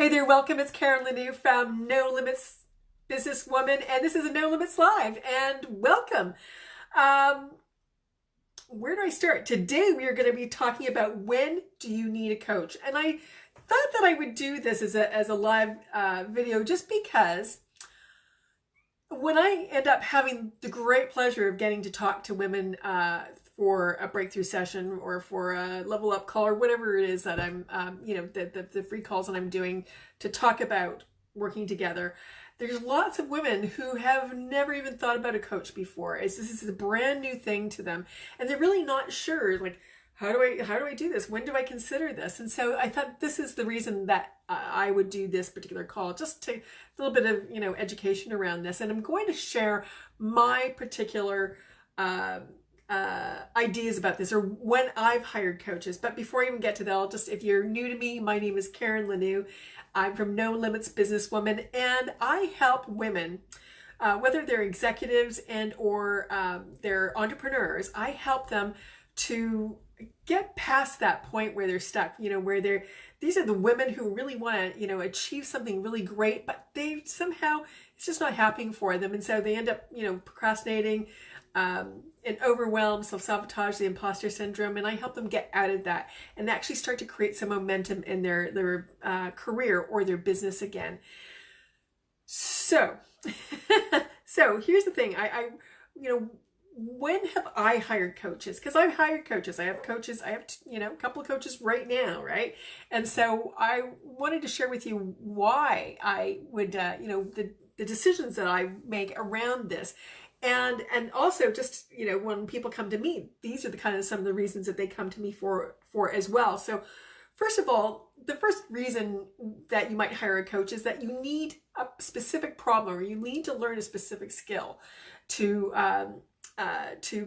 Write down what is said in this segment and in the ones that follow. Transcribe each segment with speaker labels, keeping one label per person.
Speaker 1: Hey there, welcome. It's Karen Lanoue from No Limits Businesswoman, and this is a No Limits Live, and welcome. Um, where do I start? Today we are going to be talking about when do you need a coach, and I thought that I would do this as a live video just because when I end up having the great pleasure of getting to talk to women for a breakthrough session or for a level up call or whatever it is that I'm, the free calls that I'm doing to talk about working together, there's lots of women who have never even thought about a coach before. This is a brand new thing to them, and they're really not sure, like, how do I do this? When do I consider this? And so I thought this is the reason that I would do this particular call, just to a little bit of, education around this. And I'm going to share my particular ideas about this, or when I've hired coaches. But before I even get to that, if you're new to me, my name is Karen Lanoue. I'm from No Limits Businesswoman, and I help women, whether they're executives and or they're entrepreneurs. I help them to get past that point where they're stuck, where these are the women who really want to, achieve something really great, but they somehow, it's just not happening for them. And so they end up, procrastinating, and overwhelmed, self-sabotage, the imposter syndrome. And I help them get out of that and actually start to create some momentum in their career or their business again. So, so here's the thing. When have I hired coaches? Because I've hired coaches. I have coaches. I have, a couple of coaches right now, right? And so I wanted to share with you why I would, the decisions that I make around this. And also just, when people come to me, these are the kind of some of the reasons that they come to me for as well. So first of all, the first reason that you might hire a coach is that you need a specific problem, or you need to learn a specific skill to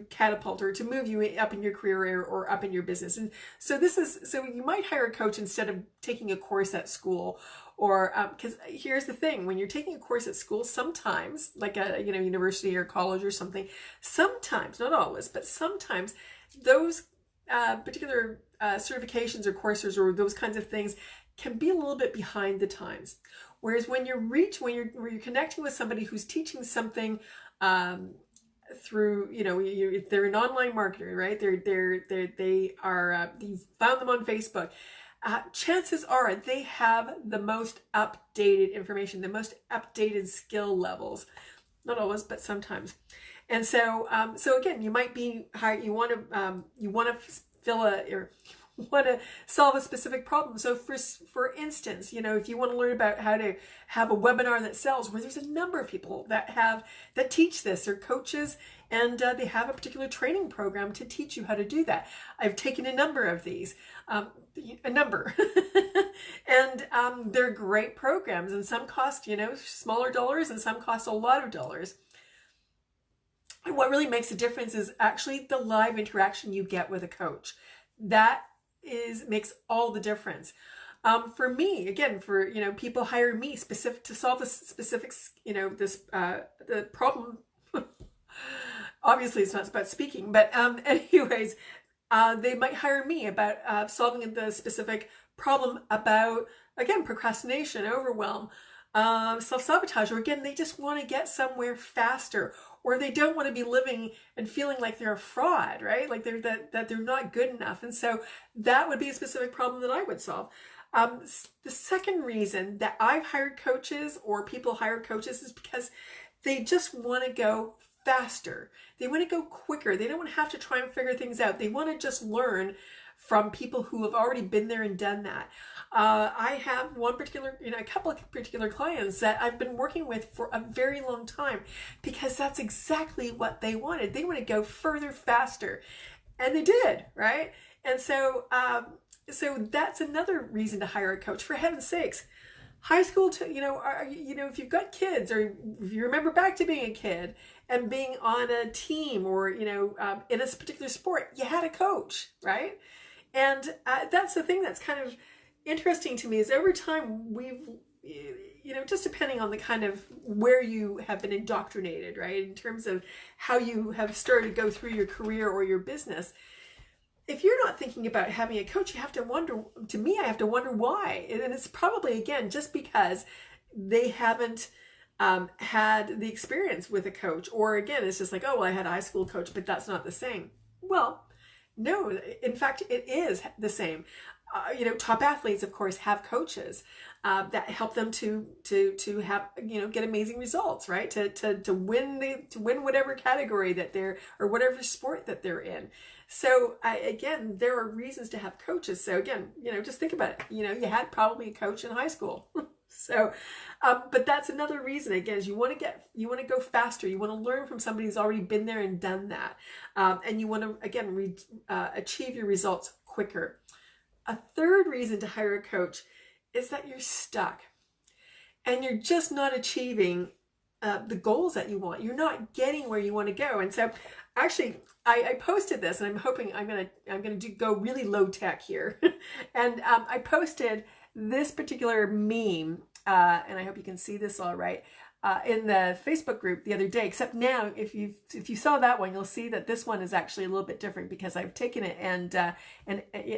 Speaker 1: catapult or to move you up in your career or up in your business. And so so you might hire a coach instead of taking a course at school, or because here's the thing: when you're taking a course at school, sometimes, like a university or college or something, sometimes, not always, but sometimes those particular certifications or courses or those kinds of things can be a little bit behind the times. Whereas when you're connecting with somebody who's teaching something through, they're an online marketer, right? They are, you found them on Facebook. Chances are they have the most updated information, the most updated skill levels. Not always, but sometimes. And so, so again, you might be you want to solve a specific problem. So for instance, if you want to learn about how to have a webinar that sells, where there's a number of people that teach this, or coaches, and they have a particular training program to teach you how to do that. I've taken a number of these, and they're great programs, and some cost, smaller dollars, and some cost a lot of dollars. And what really makes a difference is actually the live interaction you get with a coach. That makes all the difference. For me, again, people hire me to solve a specific, the problem. Obviously, it's not about speaking, but anyways, they might hire me about solving the specific problem about, again, procrastination, overwhelm, self-sabotage, or again, they just want to get somewhere faster, or they don't want to be living and feeling like they're a fraud, right? Like that they're not good enough. And so that would be a specific problem that I would solve. The second reason that I've hired coaches, or people hire coaches, is because they just want to go faster. They want to go quicker. They don't want to have to try and figure things out. They want to just learn from people who have already been there and done that. I have a couple of particular clients that I've been working with for a very long time, because that's exactly what they wanted. They want to go further, faster, and they did, right? And so, so that's another reason to hire a coach. For heaven's sakes, high school, if you've got kids, or if you remember back to being a kid and being on a team, or, in a particular sport, you had a coach, right? And that's the thing that's kind of interesting to me, is over time we've, just depending on the kind of where you have been indoctrinated, right, in terms of how you have started to go through your career or your business, if you're not thinking about having a coach, you have to wonder, to me, I have to wonder why. And it's probably, again, just because they haven't had the experience with a coach. Or again, it's just like, oh, well, I had a high school coach, but that's not the same. Well, no, in fact, it is the same. Top athletes, of course, have coaches that help them to have, get amazing results, right? To win whatever category that they're, or whatever sport that they're in. So again, there are reasons to have coaches. So again, just think about it. You had probably a coach in high school. So, but that's another reason, again, is you want to go faster. You want to learn from somebody who's already been there and done that. And you want to, again, achieve your results quicker. A third reason to hire a coach is that you're stuck and you're just not achieving the goals that you want. You're not getting where you want to go. And so actually, I posted this, and I'm hoping I'm gonna go really low tech here. And I posted this particular meme, and I hope you can see this all right, in the Facebook group the other day. Except now, if you saw that one, you'll see that this one is actually a little bit different, because I've taken it and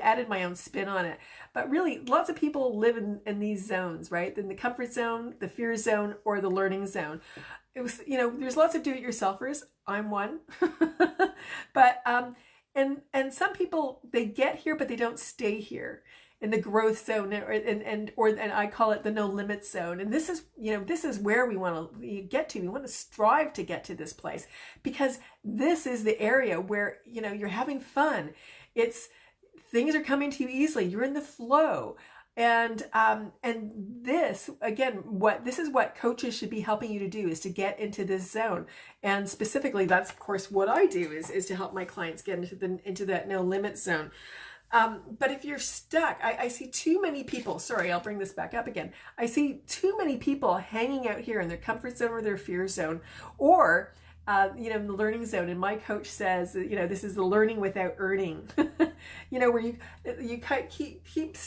Speaker 1: added my own spin on it. But really, lots of people live in these zones, right? In the comfort zone, the fear zone, or the learning zone. It was, there's lots of do-it-yourselfers. I'm one. But and some people, they get here, but they don't stay here in the growth zone, and I call it the no limits zone. And this is where we want to get to. We want to strive to get to this place, because this is the area where you're having fun. Things are coming to you easily. You're in the flow. And this, again, this is what coaches should be helping you to do, is to get into this zone. And specifically, that's of course what I do, is to help my clients get into that no limit zone. But if you're stuck, I see too many people, sorry, I'll bring this back up again. I see too many people hanging out here in their comfort zone or their fear zone, or in the learning zone. And my coach says, this is the learning without earning. Where you keep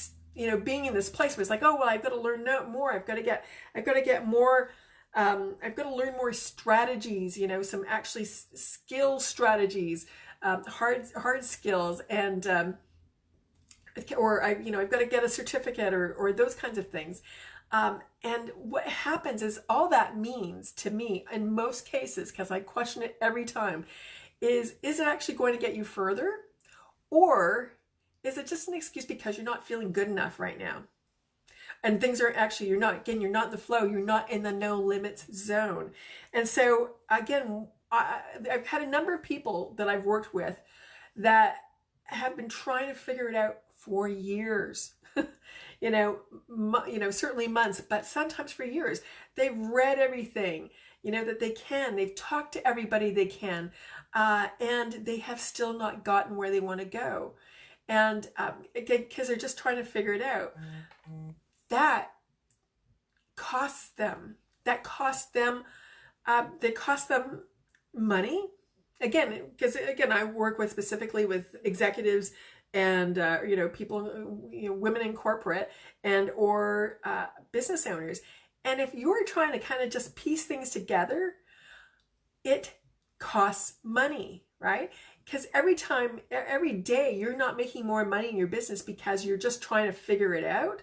Speaker 1: being in this place where it's like, oh, well, I've got to learn more. I've got to get more. I've got to learn more strategies, some actually skill strategies, hard skills, and, I've got to get a certificate or those kinds of things. And what happens is, all that means to me in most cases, because I question it every time, is it actually going to get you further? Or is it just an excuse because you're not feeling good enough right now? And things are actually, you're not in the flow, you're not in the no limits zone. And so again, I've had a number of people that I've worked with that have been trying to figure it out for years. Certainly months, but sometimes for years. They've read everything, that they can. They've talked to everybody they can, and they have still not gotten where they want to go. And again, because they're just trying to figure it out. That costs them. That costs them. They cost them money. Again, because I work specifically with executives and people, women in corporate or business owners. And if you're trying to kind of just piece things together, it costs money, right? Because every day you're not making more money in your business because you're just trying to figure it out.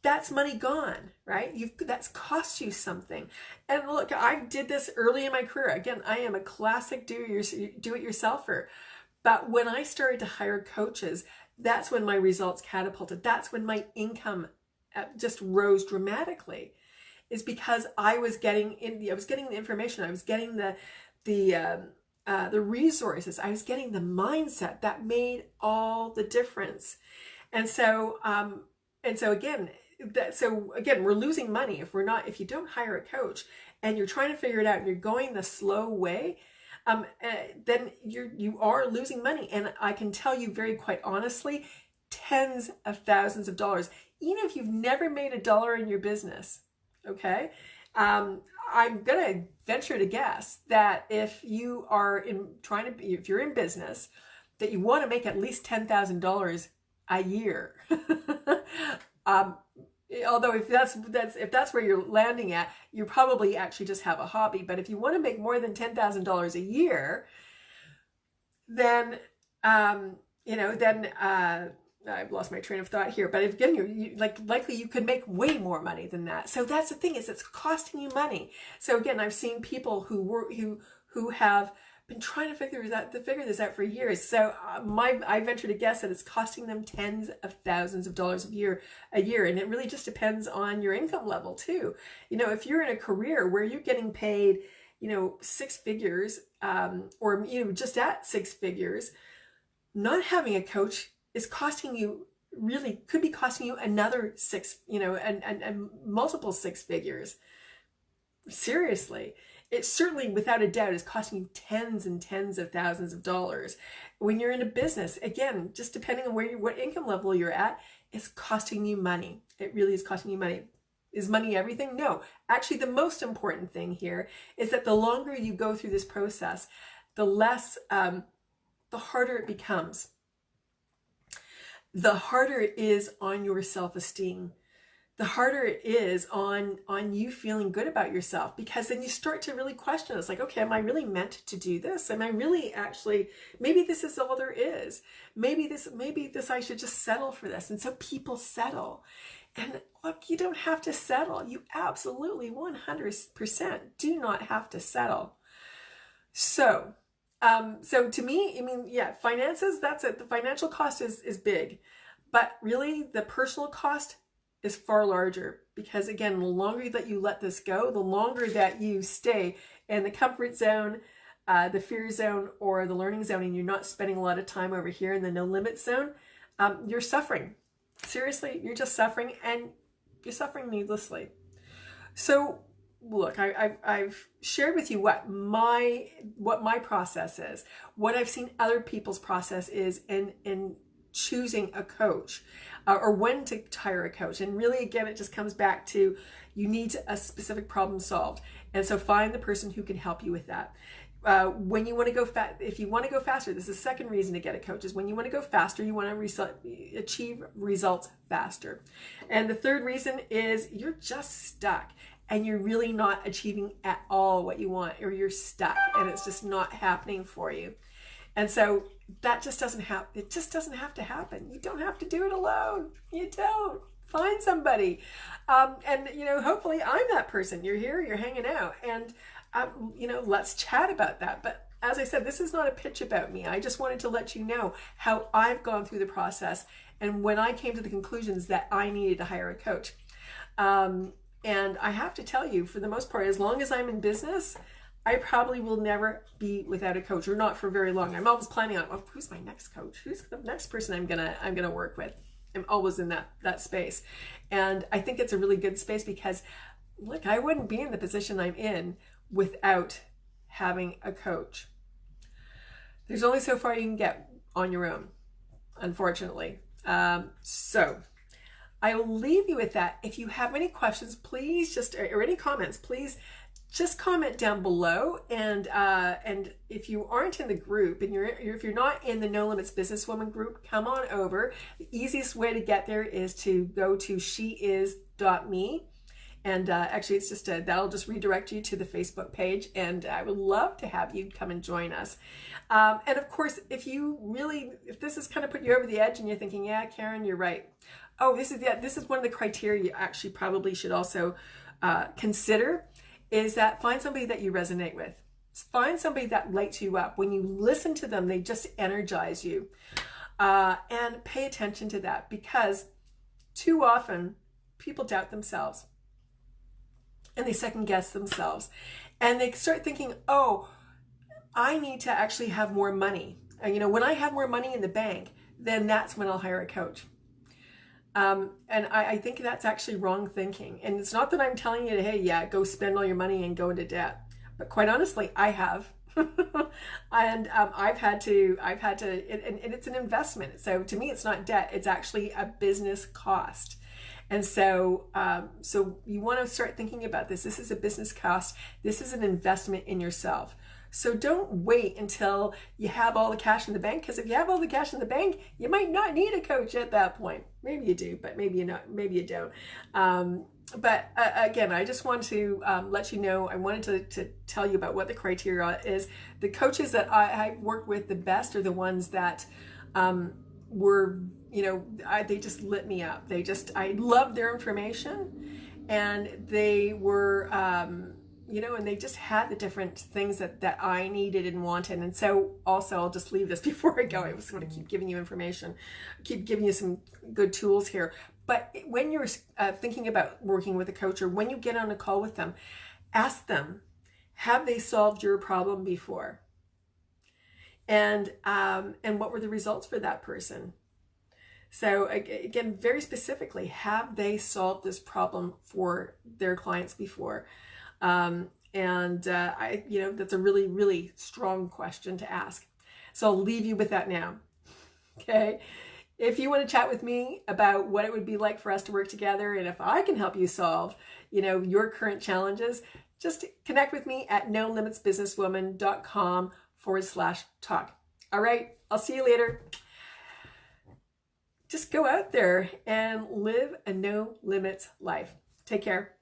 Speaker 1: That's money gone, right? That's cost you something. And look, I did this early in my career. Again, I am a classic do-it-yourselfer. But when I started to hire coaches, that's when my results catapulted. That's when my income just rose dramatically. Is because I was getting the information. I was getting the resources. I was getting the mindset that made all the difference. And so again, we're losing money if you don't hire a coach and you're trying to figure it out and you're going the slow way. Then you are losing money. And I can tell you very quite honestly, tens of thousands of dollars, even if you've never made $1 in your business. Okay. I'm going to venture to guess that if you are if you're in business, that you want to make at least $10,000 a year. Although if that's where you're landing at, you probably actually just have a hobby. But if you want to make more than $10,000 a year, then then I've lost my train of thought here. But again, likely you could make way more money than that. So that's the thing, is it's costing you money. So again, I've seen people who have been trying to figure this out for years. So I venture to guess that it's costing them tens of thousands of dollars a year, and it really just depends on your income level too. If you're in a career where you're getting paid, six figures, or just at six figures, not having a coach is costing you, could be costing you another six, and multiple six figures. Seriously. It certainly, without a doubt, is costing you tens and tens of thousands of dollars. When you're in a business, again, just depending on what income level you're at, it's costing you money. It really is costing you money. Is money everything? No. Actually, the most important thing here is that the longer you go through this process, the harder it becomes. The harder it is on your self-esteem. The harder it is on you feeling good about yourself, because then you start to really question. It's like, okay, am I really meant to do this? Am I really actually, maybe this is all there is. Maybe this I should just settle for this. And so people settle. And look, you don't have to settle. You absolutely 100% do not have to settle. So to me, finances, that's it. The financial cost is big, but really the personal cost is far larger, because again, the longer that you let this go, the longer that you stay in the comfort zone, the fear zone, or the learning zone, and you're not spending a lot of time over here in the no limit zone, you're suffering. Seriously, you're just suffering, and you're suffering needlessly. So look, I've shared with you what my process is, what I've seen other people's process is in choosing a coach, or when to hire a coach. And really, again, it just comes back to, you need a specific problem solved. And so find the person who can help you with that. When you want to go if you want to go faster, this is the second reason to get a coach, is when you want to go faster, you want to achieve results faster. And the third reason is you're just stuck and you're really not achieving at all what you want, or you're stuck and it's just not happening for you. And so that just doesn't happen. It just doesn't have to happen. You don't have to do it alone. You don't. Find somebody. And hopefully I'm that person. You're here, you're hanging out, and let's chat about that. But as I said, this is not a pitch about me. I just wanted to let you know how I've gone through the process, and when I came to the conclusions that I needed to hire a coach. And I have to tell you, for the most part, as long as I'm in business, I probably will never be without a coach, or not for very long. I'm always planning on, who's my next coach? Who's the next person I'm gonna work with? I'm always in that space. And I think it's a really good space, because look, I wouldn't be in the position I'm in without having a coach. There's only so far you can get on your own, unfortunately. So I will leave you with that. If you have any questions, please or any comments, please just comment down below. And if you aren't in the group, and if you're not in the No Limits Businesswoman group, come on over. The easiest way to get there is to go to sheis.me. And actually, it's just that'll just redirect you to the Facebook page. And I would love to have you come and join us. And of course, if this has kind of put you over the edge and you're thinking, yeah, Karen, you're right. Oh, this is one of the criteria you actually probably should also consider, is that find somebody that you resonate with. Find somebody that lights you up. When you listen to them, they just energize you. And pay attention to that, because too often people doubt themselves and they second guess themselves, and they start thinking, oh, I need to actually have more money. When I have more money in the bank, then that's when I'll hire a coach. And I think that's actually wrong thinking. And it's not that I'm telling you to, hey, yeah, go spend all your money and go into debt. But quite honestly, I have. And I've had to, and it's an investment. So to me, it's not debt. It's actually a business cost. And so, you want to start thinking about this. This is a business cost. This is an investment in yourself. So don't wait until you have all the cash in the bank, because if you have all the cash in the bank, you might not need a coach at that point. Maybe you do, but maybe you don't. But again, I just want to let you know, I wanted to tell you about what the criteria is. The coaches that I've worked with the best are the ones that were, they just lit me up. I loved their information, and they were, and they just had the different things that I needed and wanted. And so also, I'll just leave this before I go. I just want to keep giving you information, keep giving you some good tools here. But when you're thinking about working with a coach, or when you get on a call with them, ask them, have they solved your problem before? And what were the results for that person? So again, very specifically, have they solved this problem for their clients before? That's a really, really strong question to ask. So I'll leave you with that now. Okay. If you want to chat with me about what it would be like for us to work together, and if I can help you solve, your current challenges, just connect with me at nolimitsbusinesswoman.com/talk. All right. I'll see you later. Just go out there and live a no limits life. Take care.